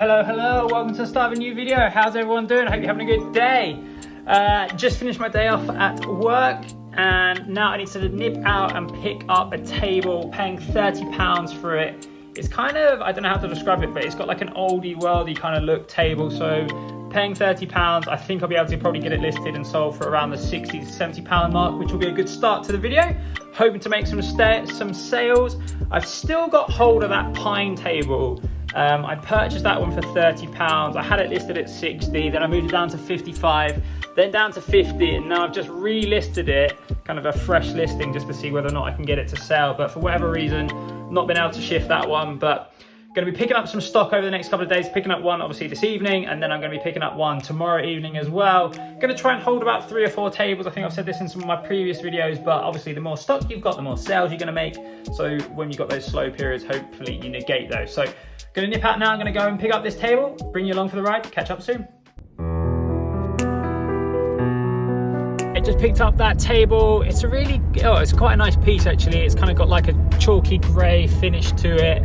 Hello, welcome to the start of a new video. How's everyone doing? I hope you're having a good day. Just finished my day off at work and now I need to nip out and pick up a table, paying £30 for it. It's kind of, I don't know how to describe it, but it's got like an oldie worldy kind of look table. So paying £30, I think I'll be able to probably get it listed and sold for around the £60 to £70 mark, which will be a good start to the video. Hoping to make some sales. I've still got hold of that pine table. I purchased that one for £30. I had it listed at 60, then I moved it down to 55, then down to 50, and now I've just relisted it, kind of a fresh listing just to see whether or not I can get it to sell. But for whatever reason, not been able to shift that one, but going to be picking up some stock over the next couple of days, picking up one obviously this evening, and then I'm going to be picking up one tomorrow evening as well. Going to try and hold about 3 or 4 tables. I think I've said this in some of my previous videos, but obviously the more stock you've got, the more sales you're going to make. So when you've got those slow periods, hopefully you negate those. So going to nip out now. I'm going to go and pick up this table, bring you along for the ride. Catch up soon. I just picked up that table. It's a really, it's quite a nice piece actually. It's kind of got like a chalky grey finish to it.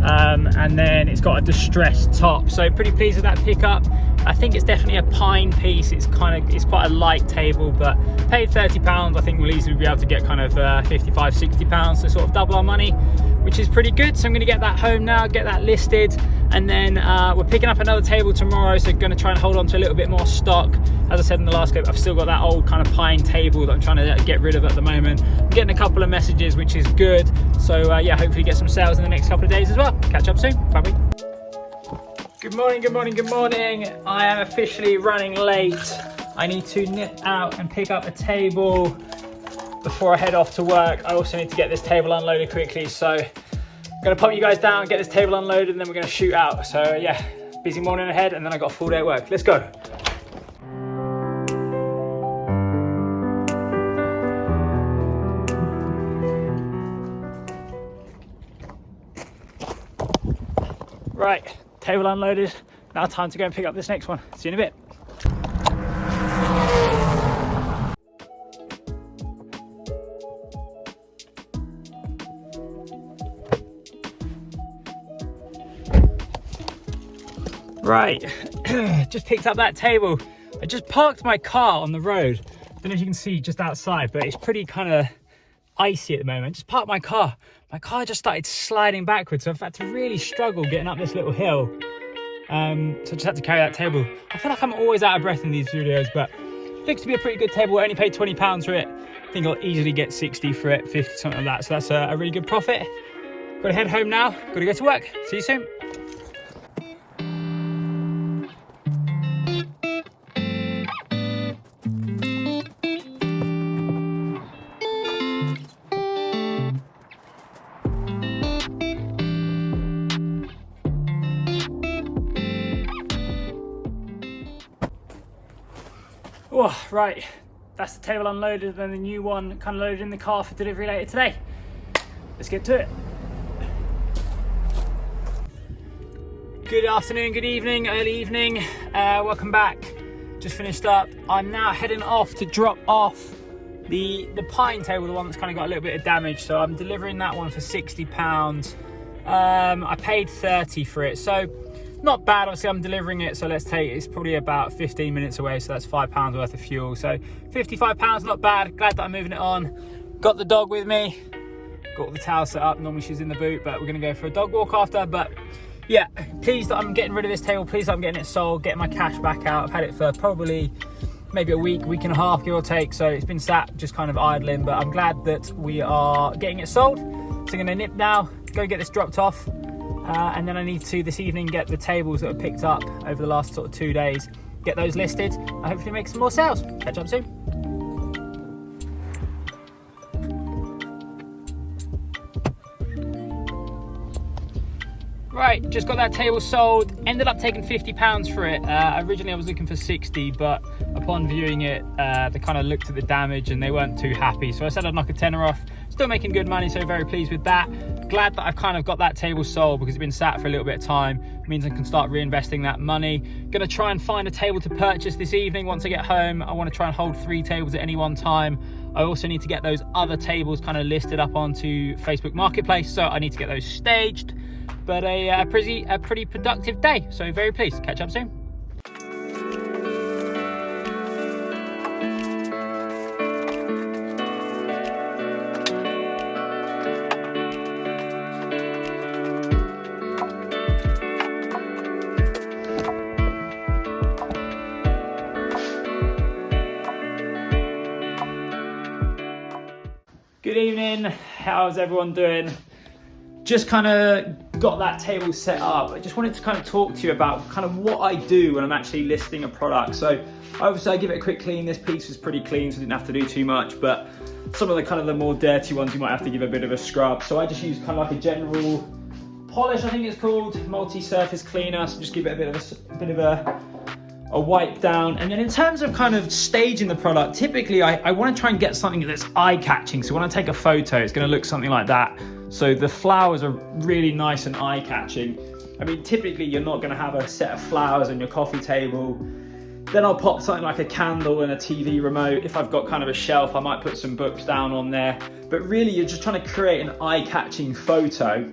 And then it's got a distressed top, so pretty pleased with that pickup. I think it's definitely a pine piece. It's quite a light table, but paid £30. I think we'll easily be able to get kind of £55, £60 to sort of double our money, which is pretty good. So I'm going to get that home now, get that listed, and then we're picking up another table tomorrow, so going to try and hold on to a little bit more stock. As I said in the last clip, I've still got that old kind of pine table that I'm trying to get rid of at the moment. I'm getting a couple of messages, which is good. So yeah, hopefully get some sales in the next couple of days as well. Catch up soon. Bye bye. Good morning. I am officially running late. I need to nip out and pick up a table before I head off to work. I also need to get this table unloaded quickly, so I'm gonna pop you guys down, get this table unloaded, and then we're gonna shoot out. So yeah, busy morning ahead, and then I got a full day at work. Let's go. Right, table unloaded. Now time to go and pick up this next one. See you in a bit. Right, just picked up that table. I just parked my car on the road. Don't know if you can see just outside, but it's pretty kind of icy at the moment. Just parked my car. My car just started sliding backwards, so I've had to really struggle getting up this little hill. So I just had to carry that table. I feel like I'm always out of breath in these videos, but it looks to be a pretty good table. I only paid £20 for it. I think I'll easily get 60 for it, 50, something like that. So that's a really good profit. Got to head home now. Got to go to work. See you soon. Oh, right, that's the table unloaded, and the new one kind of loaded in the car for delivery later today. Let's get to it. Good afternoon, good evening, early evening. Welcome back. Just finished up. I'm now heading off to drop off the pine table, the one that's kind of got a little bit of damage. So I'm delivering that one for £60. I paid 30 for it, so not bad. Obviously I'm delivering it, so it's probably about 15 minutes away, so that's £5 worth of fuel. So £55, not bad. Glad that I'm moving it on. Got the dog with me, got all the towels set up. Normally she's in the boot, but we're gonna go for a dog walk after. But yeah, pleased that I'm getting rid of this table, pleased that I'm getting it sold, getting my cash back out. I've had it for probably maybe a week and a half, give or take, so it's been sat just kind of idling, but I'm glad that we are getting it sold. So I'm gonna nip now, go get this dropped off. And then I need to, this evening, get the tables that were picked up over the last sort of 2 days, get those listed, and hopefully make some more sales. Catch up soon. Right, just got that table sold, ended up taking £50 for it. Originally I was looking for 60, but upon viewing it, they kind of looked at the damage and they weren't too happy. So I said I'd knock a tenner off. Still making good money, so very pleased with that. Glad that I've kind of got that table sold because it's been sat for a little bit of time. It means I can start reinvesting that money. Gonna try and find a table to purchase this evening once I get home. I want to try and hold 3 tables at any one time. I also need to get those other tables kind of listed up onto Facebook Marketplace, so I need to get those staged. but a pretty productive day. So very pleased. Catch up soon. Good evening, how's everyone doing? Just kind of got that table set up. I just wanted to kind of talk to you about kind of what I do when I'm actually listing a product. So obviously I give it a quick clean. This piece was pretty clean, so I didn't have to do too much, but some of the kind of the more dirty ones you might have to give a bit of a scrub. So I just use kind of like a general polish, I think it's called, multi-surface cleaner. So just give it a bit of a wipe down. And then in terms of kind of staging the product, typically I want to try and get something that's eye-catching. So when I take a photo, it's going to look something like that. So the flowers are really nice and eye-catching. I mean, typically you're not going to have a set of flowers on your coffee table. Then I'll pop something like a candle and a TV remote. If I've got kind of a shelf, I might put some books down on there. But really you're just trying to create an eye-catching photo,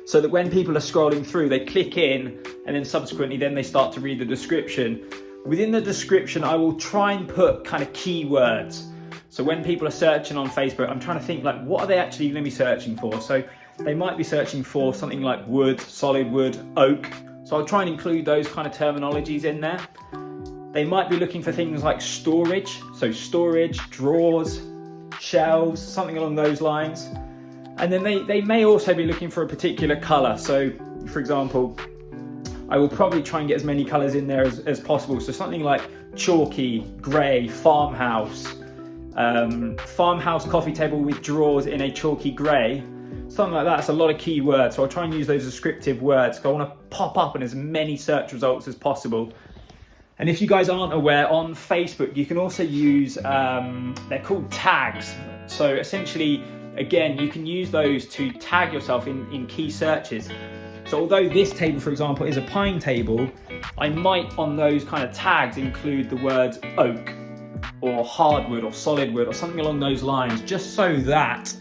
so that when people are scrolling through, they click in and then subsequently then they start to read the description. Within the description, I will try and put kind of keywords. So when people are searching on Facebook, I'm trying to think like, what are they actually going to be searching for? So they might be searching for something like wood, solid wood, oak. So I'll try and include those kind of terminologies in there. They might be looking for things like storage. So storage, drawers, shelves, something along those lines. And then they may also be looking for a particular colour. So, for example, I will probably try and get as many colours in there as possible. So something like chalky, grey, farmhouse, farmhouse coffee table with drawers in a chalky grey, something like that. It's a lot of keywords. So I'll try and use those descriptive words. So I want to pop up in as many search results as possible. And if you guys aren't aware, on Facebook, you can also use, they're called tags. So essentially, again, you can use those to tag yourself in key searches. So although this table, for example, is a pine table, I might on those kind of tags include the words oak or hardwood or solid wood or something along those lines, just so that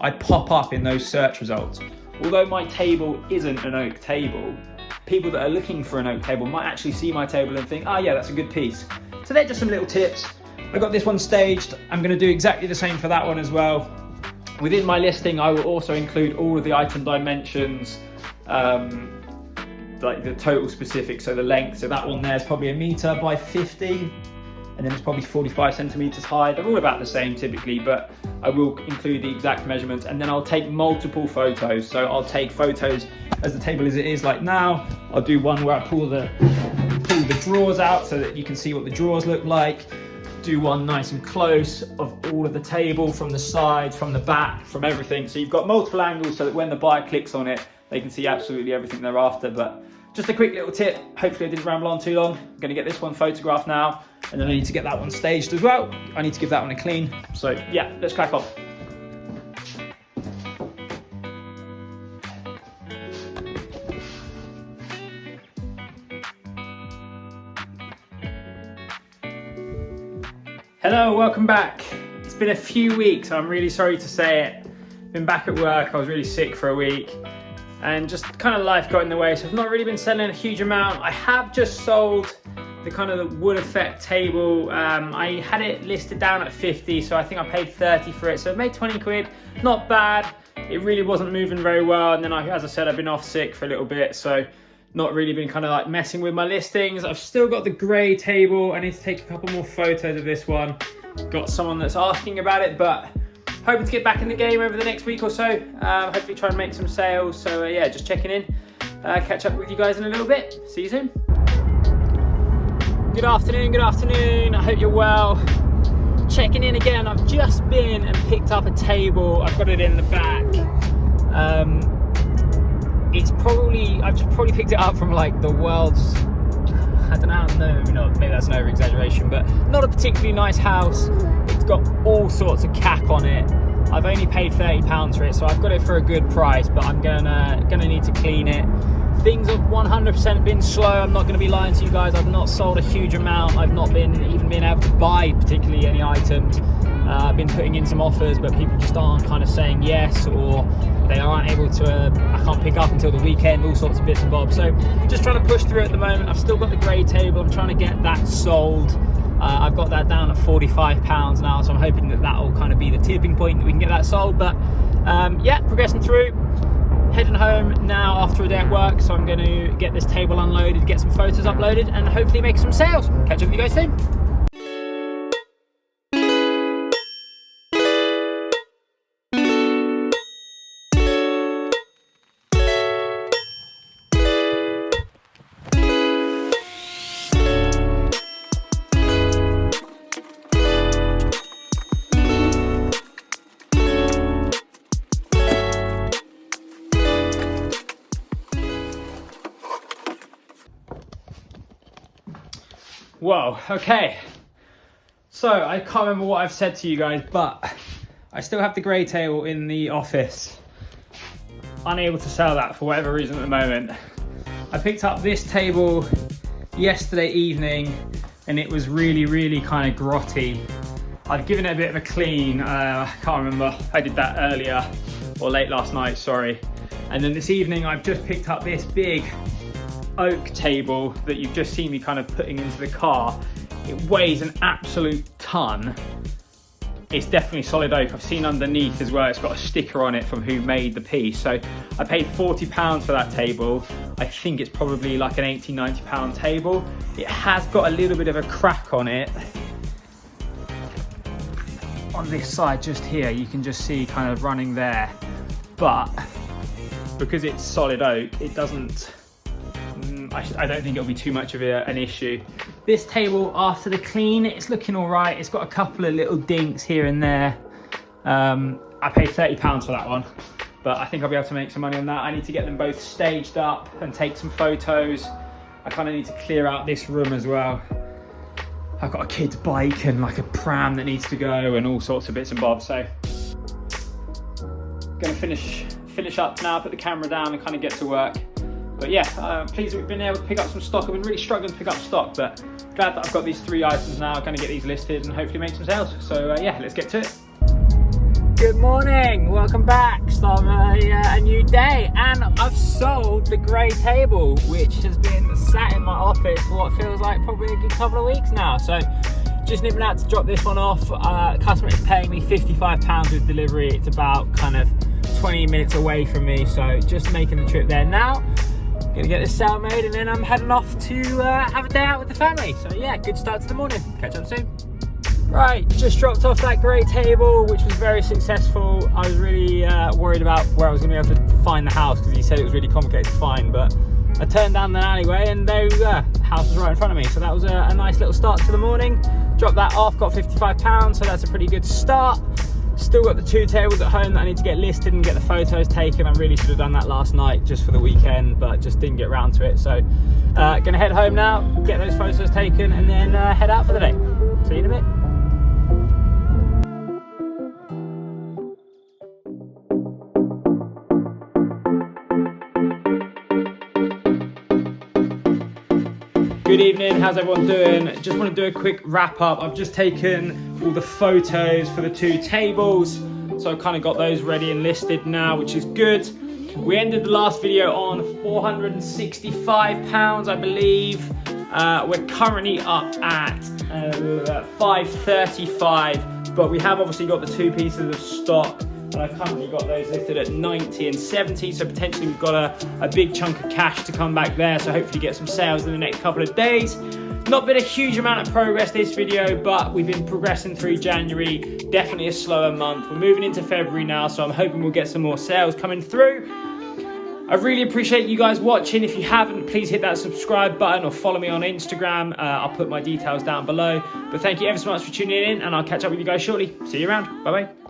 I pop up in those search results. Although my table isn't an oak table, people that are looking for an oak table might actually see my table and think, oh yeah, that's a good piece. So they're just some little tips. I got this one staged. I'm going to do exactly the same for that one as well. Within my listing, I will also include all of the item dimensions, like the total specific, so the length. So that one there is probably 1 meter by 50, and then it's probably 45 centimeters high. They're all about the same typically, but I will include the exact measurements, and then I'll take multiple photos. So I'll take photos as the table as it is like now. I'll do one where I pull the drawers out so that you can see what the drawers look like. Do one nice and close of all of the table, from the sides, from the back, from everything. So you've got multiple angles so that when the buyer clicks on it, they can see absolutely everything they're after. But just a quick little tip. Hopefully I didn't ramble on too long. I'm gonna get this one photographed now, and then I need to get that one staged as well. I need to give that one a clean. So yeah, let's crack on. Hello, welcome back. It's been a few weeks, I'm really sorry to say it. Been back at work, I was really sick for a week, and just kind of life got in the way, so I've not really been selling a huge amount. I have just sold the kind of the wood effect table. I had it listed down at 50, so I think I paid 30 for it, so I made 20 quid, not bad. It really wasn't moving very well, and then as I said, I've been off sick for a little bit, so not really been kind of like messing with my listings. I've still got the grey table. I need to take a couple more photos of this one. Got someone that's asking about it, but hoping to get back in the game over the next week or so. Hopefully try and make some sales. So yeah, just checking in. Catch up with you guys in a little bit. See you soon. Good afternoon, I hope you're well. Checking in again. I've just been and picked up a table. I've got it in the back. I've just probably picked it up from like the world's, I don't know, no, maybe that's an over exaggeration, but not a particularly nice house. It's got all sorts of cack on it. I've only paid £30 for it, so I've got it for a good price, but I'm gonna need to clean it. Things have 100% been slow. I'm not gonna be lying to you guys. I've not sold a huge amount. I've not been even able to buy particularly any items. I've been putting in some offers, but people just aren't kind of saying yes, or they aren't able to, I can't pick up until the weekend, all sorts of bits and bobs. So just trying to push through at the moment. I've still got the grey table. I'm trying to get that sold. I've got that down at £45 now, so I'm hoping that will kind of be the tipping point that we can get that sold. But yeah, progressing through. Heading home now after a day at work, so I'm going to get this table unloaded, get some photos uploaded, and hopefully make some sales. Catch up with you guys soon. Whoa, okay. So I can't remember what I've said to you guys, but I still have the grey table in the office. Unable to sell that for whatever reason at the moment. I picked up this table yesterday evening and it was really kind of grotty. I'd given it a bit of a clean. I can't remember, I did that earlier or late last night, sorry. And then this evening I've just picked up this big oak table that you've just seen me kind of putting into the car. It weighs an absolute ton. It's definitely solid oak. I've seen underneath as well, it's got a sticker on it from who made the piece. So I paid £40 for that table. I think it's probably like an £80–90 table. It has got a little bit of a crack on it. On this side just here, you can just see kind of running there. But because it's solid oak, it doesn't, I don't think it'll be too much of an issue. This table, after the clean, it's looking all right. It's got a couple of little dinks here and there. I paid £30 for that one, but I think I'll be able to make some money on that. I need to get them both staged up and take some photos. I kind of need to clear out this room as well. I've got a kid's bike and like a pram that needs to go and all sorts of bits and bobs. So gonna finish up now, put the camera down and kind of get to work. But yeah, pleased that we've been able to pick up some stock. I've been really struggling to pick up stock, but glad that I've got these 3 items now. I'm going to get these listed and hopefully make some sales. So yeah, let's get to it. Good morning, welcome back. Start of a new day, and I've sold the grey table, which has been sat in my office for what feels like probably a good couple of weeks now. So just nipping out to drop this one off. Customer is paying me £55 with delivery. It's about kind of 20 minutes away from me, so just making the trip there now. Gonna get this sale made and then I'm heading off to have a day out with the family. So yeah, good start to the morning. Catch up soon. Right, just dropped off that grey table, which was very successful. I was really worried about where I was gonna be able to find the house because he said it was really complicated to find, but I turned down the alleyway and there we go. The house was right in front of me. So that was a nice little start to the morning. Dropped that off, got £55, so that's a pretty good start. Still got the 2 tables at home that I need to get listed and get the photos taken. I really should have done that last night just for the weekend, but just didn't get around to it. So gonna head home now, get those photos taken and then head out for the day. See you in a bit. Good evening, how's everyone doing? Just want to do a quick wrap up. I've just taken all the photos for the 2 tables, so I've kind of got those ready and listed now, which is good. We ended the last video on £465, I believe. We're currently up at £535, but we have obviously got the 2 pieces of stock. And I've currently got those listed at 90 and 70, so potentially we've got a big chunk of cash to come back there, so hopefully get some sales in the next couple of days. Not been a huge amount of progress this video, but we've been progressing through January. Definitely a slower month. We're moving into February now, so I'm hoping we'll get some more sales coming through. I really appreciate you guys watching. If you haven't, please hit that subscribe button or follow me on Instagram. I'll put my details down below. But thank you ever so much for tuning in, and I'll catch up with you guys shortly. See you around. Bye-bye.